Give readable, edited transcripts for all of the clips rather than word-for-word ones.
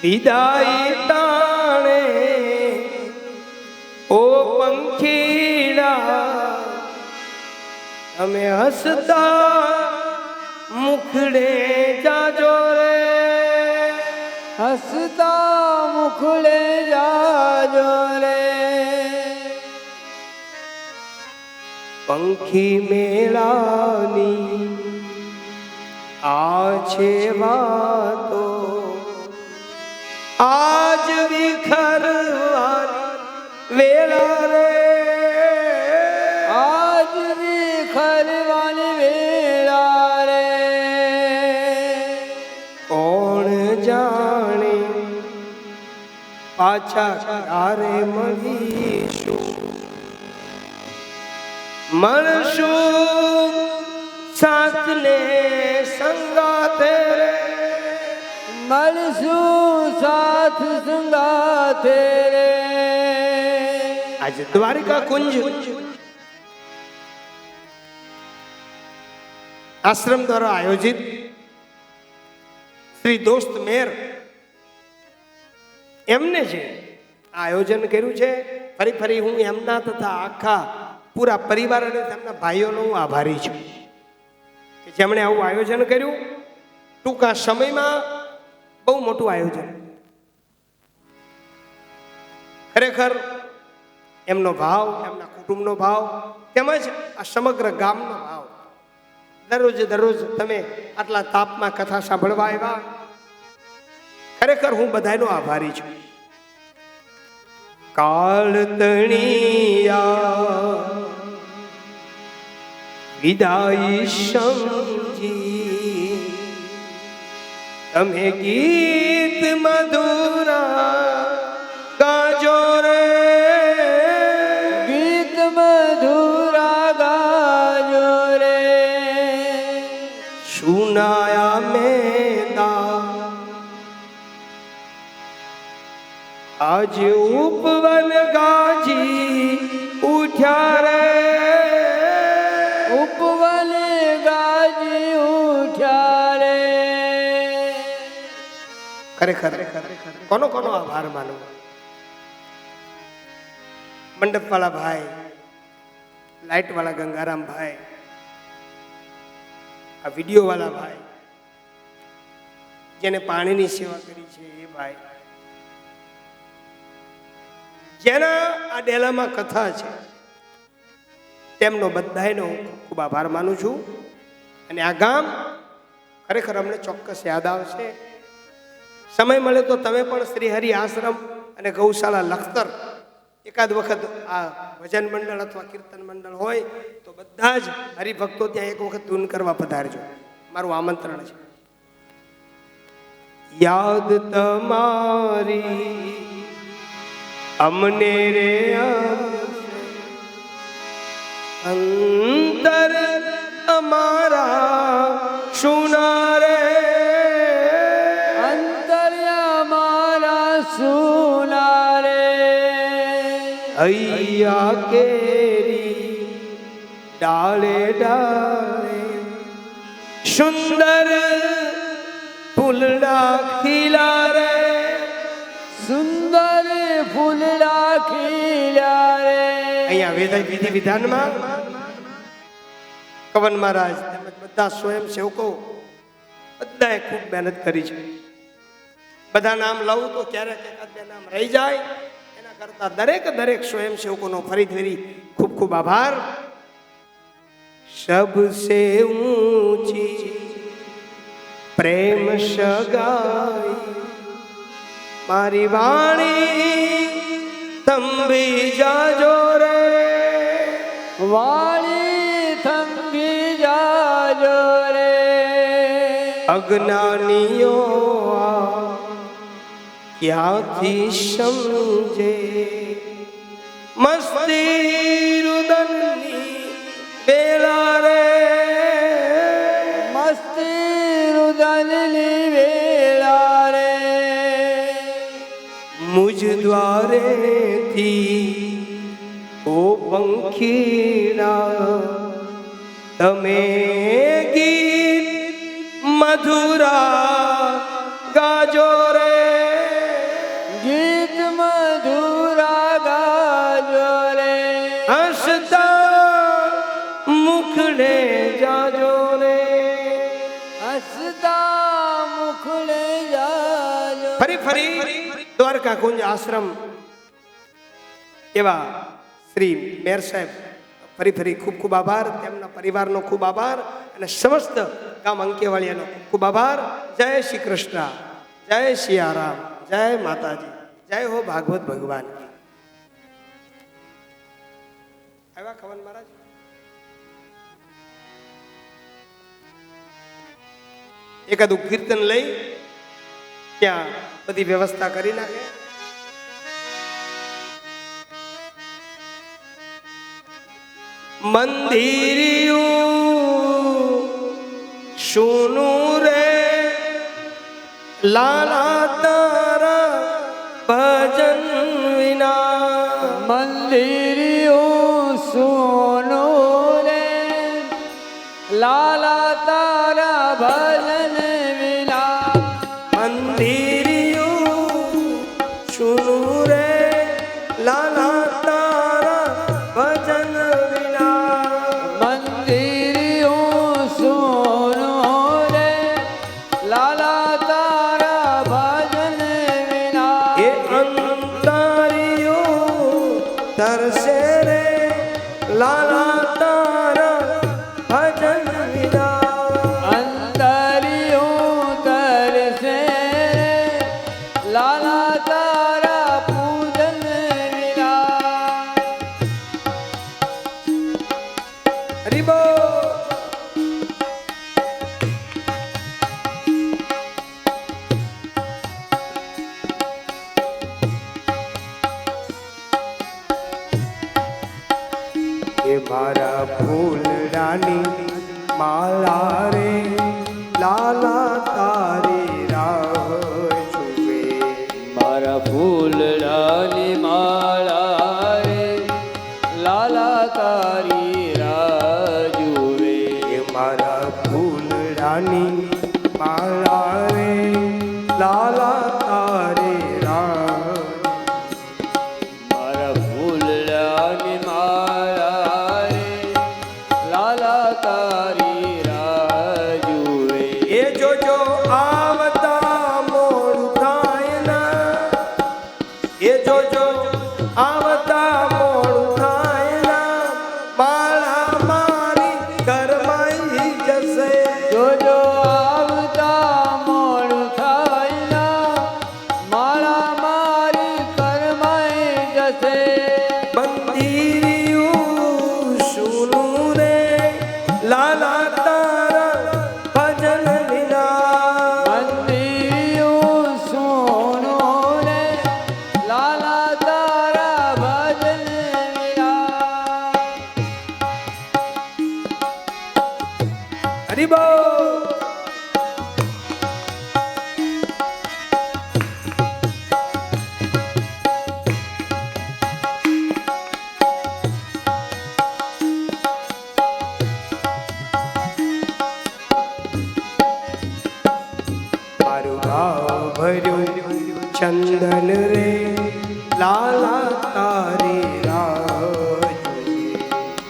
વિદાય તાણે ઓ પંખીડા તમે હસતા મુખડે જાજો રે, હસતા મુખડે જાજો રે. પંખી મેળાની આ છે વાતો આજ વિખરવાની વેળા રે, આજ વિખરવાની વેળા રે. કોણ જાણે પાછા ક્યારે મળીશું, મળશું સાથને સંગાથે રે, મળશું સાથ સંગાથે રે. આજે દ્વારિકા કુંજ આશ્રમ દ્વારા આયોજિત શ્રી દોસ્ત મેર એમને છે આયોજન કર્યું છે. ફરી ફરી હું એમના તથા આખા પૂરા પરિવાર અને તેમના ભાઈઓનો હું આભારી છું કે જેમણે આવું આયોજન કર્યું. ટૂંકા સમયમાં બહુ મોટું આયોજન. ખરેખર એમનો ભાવ, એમના કુટુંબનો ભાવ તેમજ આ સમગ્ર ગામનો ભાવ. દરરોજ તમે આટલા તાપમાં કથા સાંભળવા આવ્યા, ખરેખર હું બધાનો આભારી છું. કાળ તણિયા વિદાય સમજી તમે ગીત મધુરા ગાજો રે, ગીત મધુરા ગાજો રે. સુનાયા મેદા આજ ઉપવન ગાજી ઉઠ્યા રે, ઉપવન ગાજી ઉઠ્યા રે. ખરેખર કોનો કોનો આભાર માનું. મંડપ વાળા ભાઈ, લાઈટ વાળા ગંગારામ ભાઈ, આ વિડીયો વાળા ભાઈ, જેને પાણીની સેવા કરી છે એ ભાઈ, જેના આ ડેલામાં કથા છે તેમનો બધાનો ખૂબ આભાર માનું છું. અને આ ગામ ખરેખર અમને ચોક્કસ યાદ આવશે. સમય મળે તો તમે પણ શ્રી હરિ આશ્રમ અને ગૌશાળા લખતર એકાદ વખત આ ભજન મંડળ અથવા કીર્તન મંડળ હોય તો બધા જ હરિભક્તો ત્યાં એક વખત ધૂન કરવા પધારજો. મારું આમંત્રણ છે. યાદ તમારી અમને રે અંતર અમારા સુના રે, અંતર અમારા સુના રે. હૈયા કેરી ડાળે ડાળે સુંદર ફૂલડા ખીલા રે, સુંદર ફૂલડા ખીલ્યા રે. અહીંયા વિધિ વિધાનમાં કવન મહારાજ તેમજ બધા સ્વયંસેવકો બધાએ ખૂબ મહેનત કરી છે. બધા નામ લઉં તો ક્યારેક એકાદ બે નામ રહી જાય, એના કરતા દરેક સ્વયંસેવકોનો ફરી ખૂબ ખૂબ આભાર. સબસે ઊંચી પ્રેમ સગાઈ મારી વાણી થંભી જાજો રે, વાળી થંભી જાજો રે. અજ્ઞાનીઓ ક્યાંથી સમજે મસ્તી રુદનની વેલા રે, મસ્તી રુદનની વેળા રે. મુજ દ્વારેથી ઓ પંખીડા તમે ગીત મધુરા ગાજો રે, હસતા મુખડે જાજો ફરી ફરી દ્વારકા કુંજ આશ્રમ એવા શ્રી મેર સાહેબ ફરી ફરી ખૂબ ખૂબ આભાર, તેમના પરિવારનો ખૂબ આભાર અને સમસ્ત ગામ અંકેવાળિયાનો ખૂબ ખૂબ આભાર. જય શ્રી કૃષ્ણ, જય સિયારામ, જય માતાજી, જય હો ભાગવત ભગવાન. આવ્યા ખવન મહારાજ? એકાદું કીર્તન લઈ ત્યાં બધી વ્યવસ્થા કરી નાખે. મંદિરિયું સુનું રે લાલા તારા ભજન વિના. મંદિરિયું સોનો રે લાલા તારા ભજન વિના. મંદિરિયું સુનું રે લાલા તારા ભજન વિના. મંદિરિયું સોનો રે લાલા તારા ભજન વિના. એ અંતરિયું તરસે રે લાલા તારા ભજન વિના. અંતરિયું તરસે રે લાલા તારા પૂજન વિના. હરિ બોલ. એ મારા ફૂલડાની માળા રે લાલા તારી રાહ જુએ. મારા ફૂલડાની માળા રે લાલા તારી રાહ જુએ. એ મારા ફૂલડાની માળા રે લાલા તારી રાહ. મારા ફૂલડાની માળા રે લાલા તારી રાહ જુએ. એ જોજો આવતા મોડું થાય ના. એ જોજો આવતા મોડું થાય ના. માળા મારી ઘરમાઈ જશે. જોજો આવતા મોડું થાય ના. માળા મારી કરમાઈ જશે. મંદિરિયું સુનું રે લાલા તારા ભજન વિના. મંદિરિયું સોનો રે લાલા તારા ભજન વિના. હરિ બોલ. મારું ભાવ ભર્યું ચંદન રે લાલા તારી રાહ જોઈએ.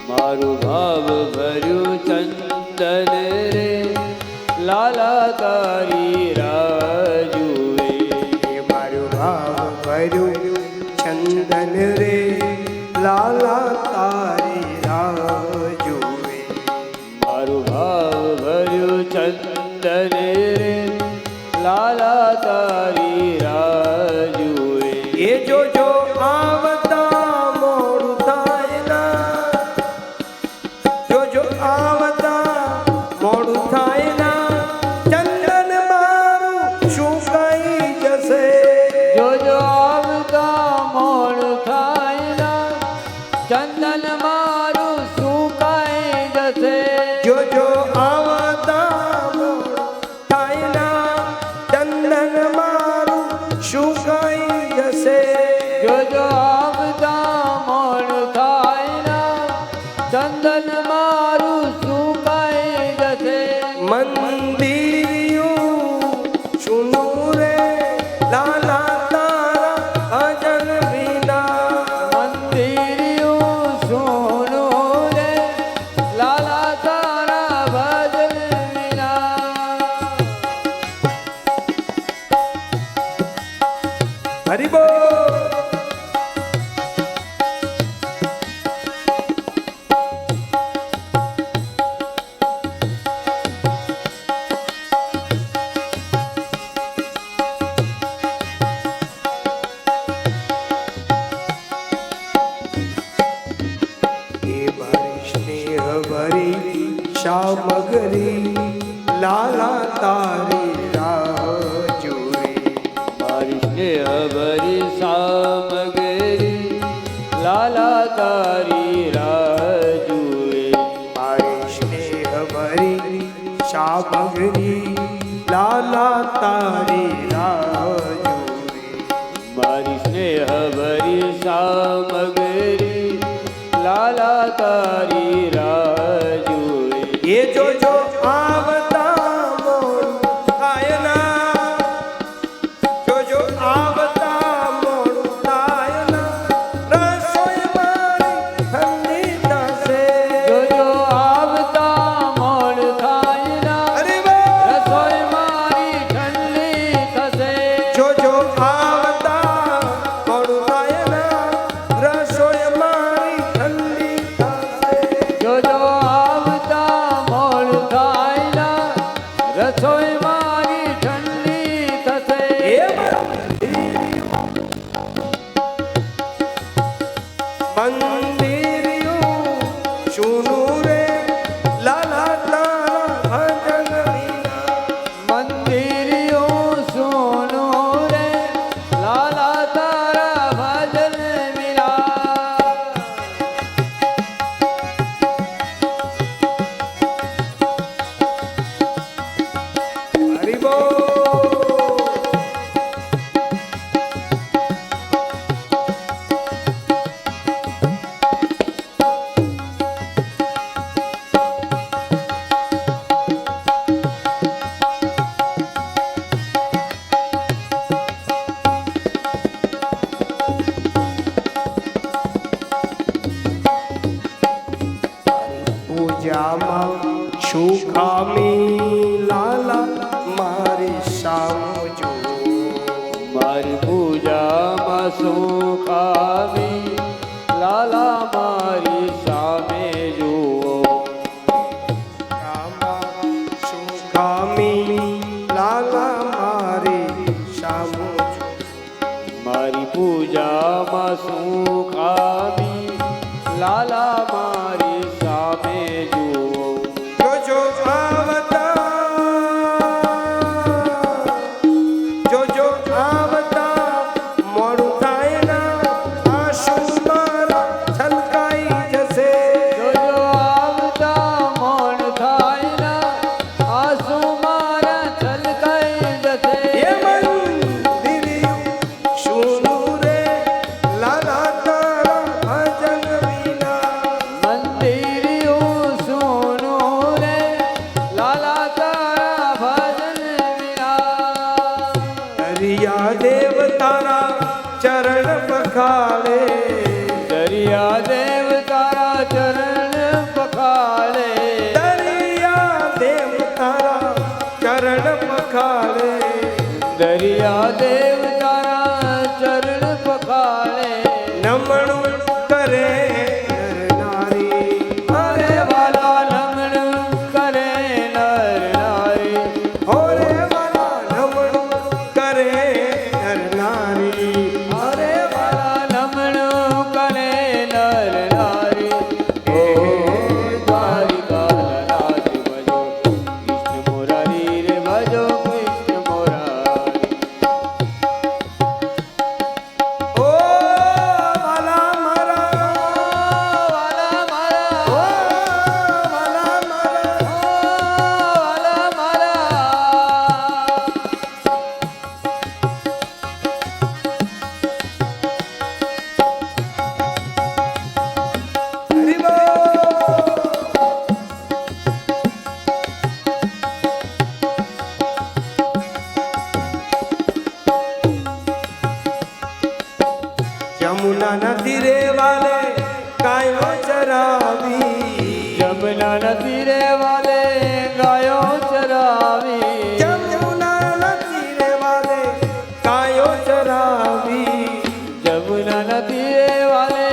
મારું ભાવ ભર્યું ચંદન રે લાલા તારી રાહ જુએ. એ મારું ભાવ ભર્યું ચંદન રે લાલા તારી રાહ જુએ. મારું ભાવ ભર્યું ચંદન રે લાલા તારી રાહ જુએ. એ જોજો આવતા મોડું થાય ના. જોજો આવતા મોડું થાય ના. ચંદન મારું સુકાઈ જશે. જોજો આવતા મોડું થાય ના. ચંદન મારું સુકાઈ જશે. જોજો આવતા મોડું થાય ના. ચંદન મારું તારી રાહ જુએ મારી સ્નેહ ભરી સામગ્રી લાલા તારી રાહ જુએ મારી સ્નેહ ભરી સામગ્રી લાલા તારી રાહ જુએ એ જોજો આવતા મોડું થાય ના જોજો આવતા મોડું થાય ના રસોઈ મારી ઠંડી થશે જોજો આવતા મોડ થાય ના અરે વાહ રસોઈ મારી ઠંડી થશે જોજો આવતા મોડું થાય ના રસોઈ મારી ઠંડી થશે જોજો આવતા મોડ થાય ના રસોઈ મારી ઠંડી થશે મંદિરિયું સુનું રે લાલા તારા ભજન વિના મંદિરિયું સોનું રે લાલા તારા ભજન વિના હરિ બોલ પૂજામાં શું ખામી લાલા મારી સામો જો મારી પૂજામાં શું ખામી લાલા મારી સામે જુઓ શું ખામી લાલા મારી સામો જો મારી પૂજામાં શું ખામી લાલા મારી સામે જુઓ જોજો આવતા જોજો આવતા મોડું થાય ના આંસુ મારા છલકાઈ જશે જોજો આવતા મોડ થાય ના આંસુ મારા છલકાઈ જશે એ મંદિરિયું સુનું રે લાલા તારા ભજન વિના મંદિરિયું સોનું રે લાલા તારા ભજન વિના દરિયા દેવ તારા ચરણ પખાડે દરિયા દેવ તારા ચરણ પખાડે દરિયા દેવ તારા ચરણ પખાડે દરિયા દેવ તારા ચરણ પખાડે નમણું કરે નર નારી અરે વાલા લમણું કરે નર નારી હોરે વાલા નમણું કરે નર નારી અરે વાલા લમણું કરે નર નારી ઓ દ્વારિકાનાથ ભજો કૃષ્ણ મુરારી રે ભજો કૃષ્ણ મુરારી ઓ વાલા મારા વાલા મારા ઓ વાલા મારા વાલા મારા હરિ બોલ જમુના નદી રે વાલે કાયો ચરાવી જમના નદી રે વાલે ગાયો ચરાવી જમુના નદી રે વાલે કાયો ચરાવી જમુના નદી રે વાલે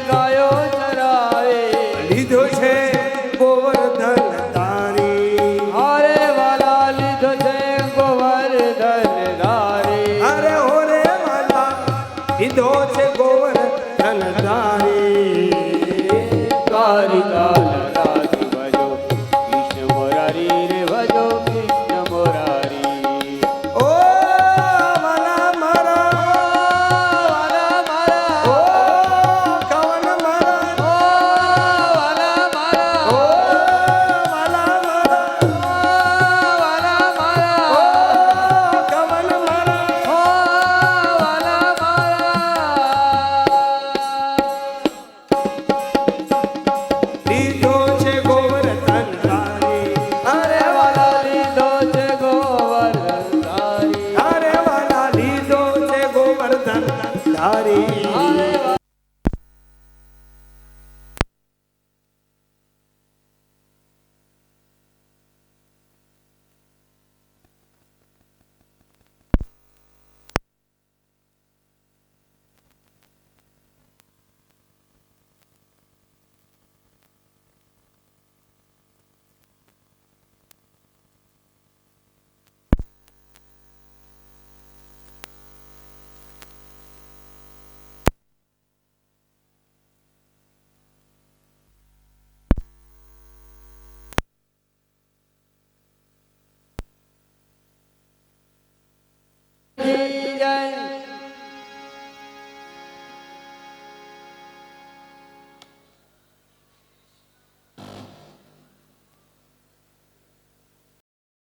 ગાયો ચરાવે લીધો છે ગોવર્ધન તારી હારે વાલા લીધો છે ગોવર્ધન ધારી અરે હોરે વાલા લીધો છે ગોવર્ધન તારી દ્વારિકાનાથ ભજો કૃષ્ણ ધારી